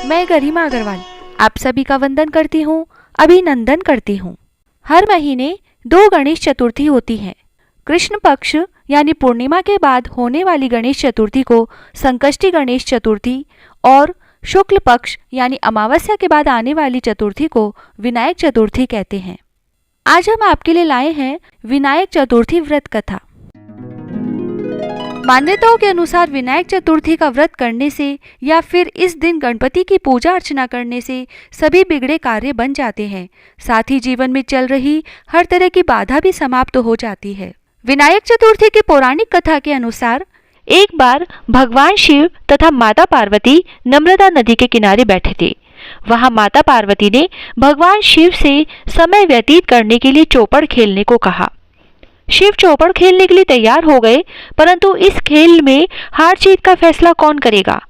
मैं गरिमा अग्रवाल आप सभी का वंदन करती हूँ, अभिनंदन करती हूँ। हर महीने 2 गणेश चतुर्थी होती है। कृष्ण पक्ष यानी पूर्णिमा के बाद होने वाली गणेश चतुर्थी को संकष्टी गणेश चतुर्थी और शुक्ल पक्ष यानी अमावस्या के बाद आने वाली चतुर्थी को विनायक चतुर्थी कहते हैं। आज हम आपके लिए लाए हैं विनायक चतुर्थी व्रत कथा। मान्यताओं के अनुसार विनायक चतुर्थी का व्रत करने से या फिर इस दिन गणपति की पूजा अर्चना करने से सभी बिगड़े कार्य बन जाते हैं। साथ ही जीवन में चल रही हर तरह की बाधा भी समाप्त हो जाती है। विनायक चतुर्थी की पौराणिक कथा के अनुसार एक बार भगवान शिव तथा माता पार्वती नर्मदा नदी के किनारे बैठे थे। वहां माता पार्वती ने भगवान शिव से समय व्यतीत करने के लिए चौपड़ खेलने को कहा। शिव चौपड़ खेलने के लिए तैयार हो गए, परंतु इस खेल में हार जीत का फैसला कौन करेगा,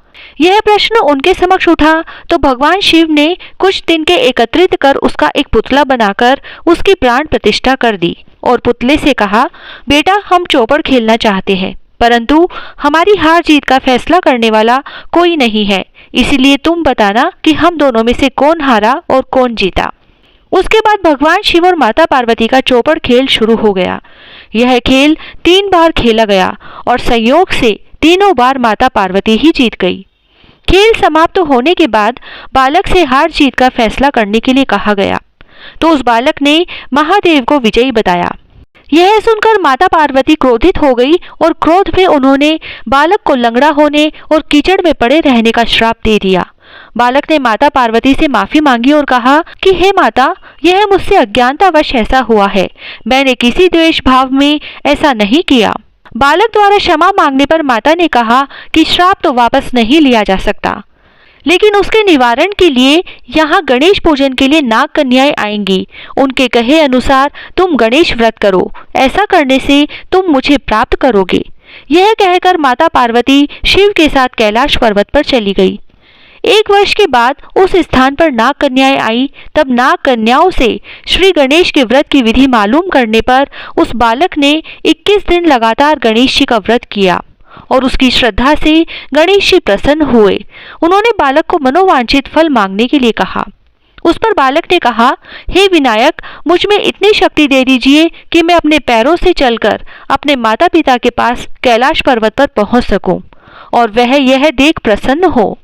यह प्रश्न उनके समक्ष उठा तो भगवान शिव ने कुछ दिन के एकत्रित कर उसका एक पुतला बनाकर उसकी प्राण प्रतिष्ठा कर दी और पुतले से कहा, बेटा हम चौपड़ खेलना चाहते हैं, परंतु हमारी हार जीत का फैसला करने वाला कोई नहीं है, इसलिए तुम बताना कि हम दोनों में से कौन हारा और कौन जीता। उसके बाद भगवान शिव और माता पार्वती का चौपड़ खेल शुरू हो गया। यह खेल 3 बार खेला गया और संयोग से तीनों बार माता पार्वती ही जीत गई। खेल समाप्त होने के बाद बालक से हार जीत का फैसला करने के लिए कहा गया, तो उस बालक ने महादेव को विजयी बताया। यह सुनकर माता पार्वती क्रोधित हो गई और क्रोध में उन्होंने बालक को लंगड़ा होने और कीचड़ में पड़े रहने का श्राप दे दिया। बालक ने माता पार्वती से माफी मांगी और कहा कि हे माता, यह मुझसे अज्ञानतावश ऐसा हुआ है, मैंने किसी द्वेष भाव में ऐसा नहीं किया। बालक द्वारा क्षमा मांगने पर माता ने कहा कि श्राप तो वापस नहीं लिया जा सकता, लेकिन उसके निवारण के लिए यहाँ गणेश पूजन के लिए नाग कन्याएं आएंगी। उनके कहे अनुसार तुम गणेश व्रत करो, ऐसा करने से तुम मुझे प्राप्त करोगे। यह कहकर माता पार्वती शिव के साथ कैलाश पर्वत पर चली गई। 1 वर्ष के बाद उस स्थान पर नाग कन्याएं आई। तब नाग कन्याओं से श्री गणेश के व्रत की विधि मालूम करने पर उस बालक ने 21 दिन लगातार गणेश जी का व्रत किया और उसकी श्रद्धा से गणेश जी प्रसन्न हुए। उन्होंने बालक को मनोवांछित फल मांगने के लिए कहा। उस पर बालक ने कहा, हे विनायक, मुझ में इतनी शक्ति दे दीजिए कि मैं अपने पैरों से चलकर अपने माता पिता के पास कैलाश पर्वत पर पहुंच सकूं और वह यह देख प्रसन्न हो।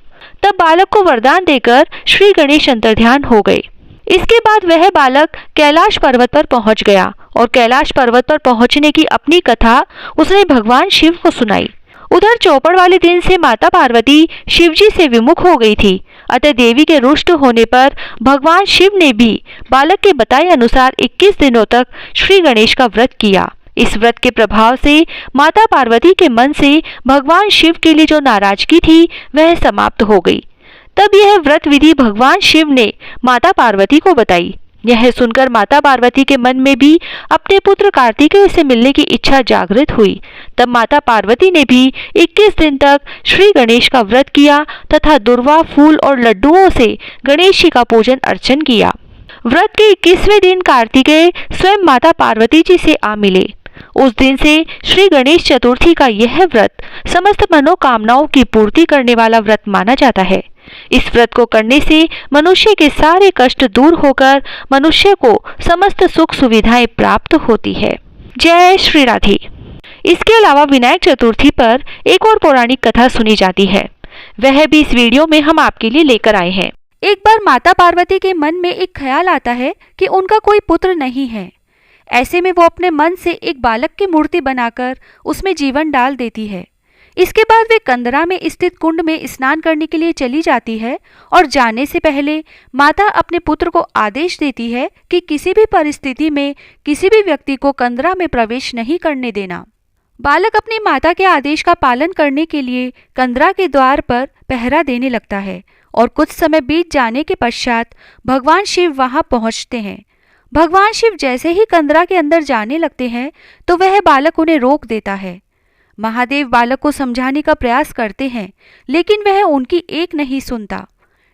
तब बालक को वरदान देकर श्री गणेश अंतर्ध्यान हो गए। इसके बाद वह बालक कैलाश पर्वत पर पहुंच गया और कैलाश पर्वत पर पहुंचने की अपनी कथा उसने भगवान शिव को सुनाई। उधर चौपड़ वाले दिन से माता पार्वती शिवजी से विमुख हो गई थी, अतः देवी के रुष्ट होने पर भगवान शिव ने भी बालक के बताए अनुसार 21 दिनों तक श्री गणेश का व्रत किया। इस व्रत के प्रभाव से माता पार्वती के मन से भगवान शिव के लिए जो नाराजगी थी वह समाप्त हो गई। तब यह व्रत विधि भगवान शिव ने माता पार्वती को बताई। यह सुनकर माता पार्वती के मन में भी अपने पुत्र कार्तिकेय से मिलने की इच्छा जागृत हुई। तब माता पार्वती ने भी 21 दिन तक श्री गणेश का व्रत किया तथा दुर्वा, फूल और लड्डुओं से गणेश जी का पूजन अर्चन किया। व्रत के 21वें दिन कार्तिकेय स्वयं माता पार्वती जी से आ मिले। उस दिन से श्री गणेश चतुर्थी का यह व्रत समस्त मनोकामनाओं की पूर्ति करने वाला व्रत माना जाता है। इस व्रत को करने से मनुष्य के सारे कष्ट दूर होकर मनुष्य को समस्त सुख सुविधाएं प्राप्त होती है। जय श्री राधे। इसके अलावा विनायक चतुर्थी पर एक और पौराणिक कथा सुनी जाती है, वह भी इस वीडियो में हम आपके लिए लेकर आए हैं। एक बार माता पार्वती के मन में एक ख्याल आता है कि उनका कोई पुत्र नहीं है। ऐसे में वो अपने मन से एक बालक की मूर्ति बनाकर उसमें जीवन डाल देती है। इसके बाद वे कंदरा में स्थित कुंड में स्नान करने के लिए चली जाती है और जाने से पहले माता अपने पुत्र को आदेश देती है कि किसी भी परिस्थिति में किसी भी व्यक्ति को कंदरा में प्रवेश नहीं करने देना। बालक अपनी माता के आदेश का पालन करने के लिए कंदरा के द्वार पर पहरा देने लगता है और कुछ समय बीत जाने के पश्चात भगवान शिव वहां पहुंचते हैं। भगवान शिव जैसे ही कंदरा के अंदर जाने लगते हैं तो वह बालक उन्हें रोक देता है। महादेव बालक को समझाने का प्रयास करते हैं, लेकिन वह उनकी एक नहीं सुनता,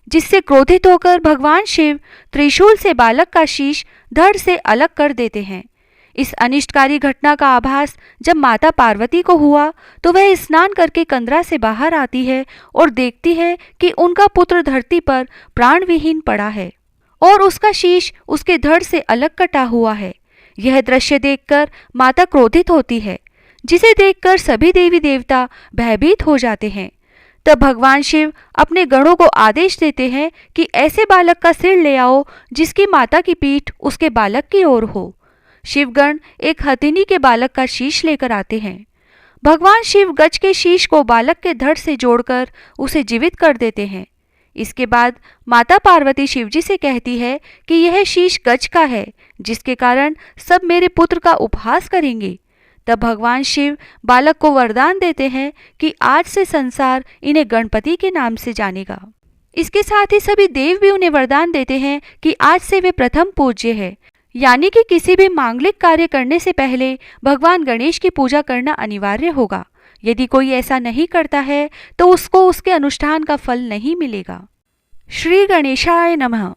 जिससे क्रोधित होकर भगवान शिव त्रिशूल से बालक का शीश धड़ से अलग कर देते हैं। इस अनिष्टकारी घटना का आभास जब माता पार्वती को हुआ तो वह स्नान करके कंदरा से बाहर आती है और देखती है कि उनका पुत्र धरती पर प्राण विहीन पड़ा है और उसका शीश उसके धड़ से अलग कटा हुआ है। यह दृश्य देखकर माता क्रोधित होती है, जिसे देखकर सभी देवी देवता भयभीत हो जाते हैं। तब भगवान शिव अपने गणों को आदेश देते हैं कि ऐसे बालक का सिर ले आओ जिसकी माता की पीठ उसके बालक की ओर हो। शिवगण एक हथिनी के बालक का शीश लेकर आते हैं। भगवान शिव गज के शीश को बालक के धड़ से जोड़कर उसे जीवित कर देते हैं। इसके बाद माता पार्वती शिवजी से कहती है कि यह शीश गज का है, जिसके कारण सब मेरे पुत्र का उपहास करेंगे। तब भगवान शिव बालक को वरदान देते हैं कि आज से संसार इन्हें गणपति के नाम से जानेगा। इसके साथ ही सभी देव भी उन्हें वरदान देते हैं कि आज से वे प्रथम पूज्य है, यानी कि किसी भी मांगलिक कार्य करने से पहले भगवान गणेश की पूजा करना अनिवार्य होगा। यदि कोई ऐसा नहीं करता है तो उसको उसके अनुष्ठान का फल नहीं मिलेगा। श्री गणेशाय नमः।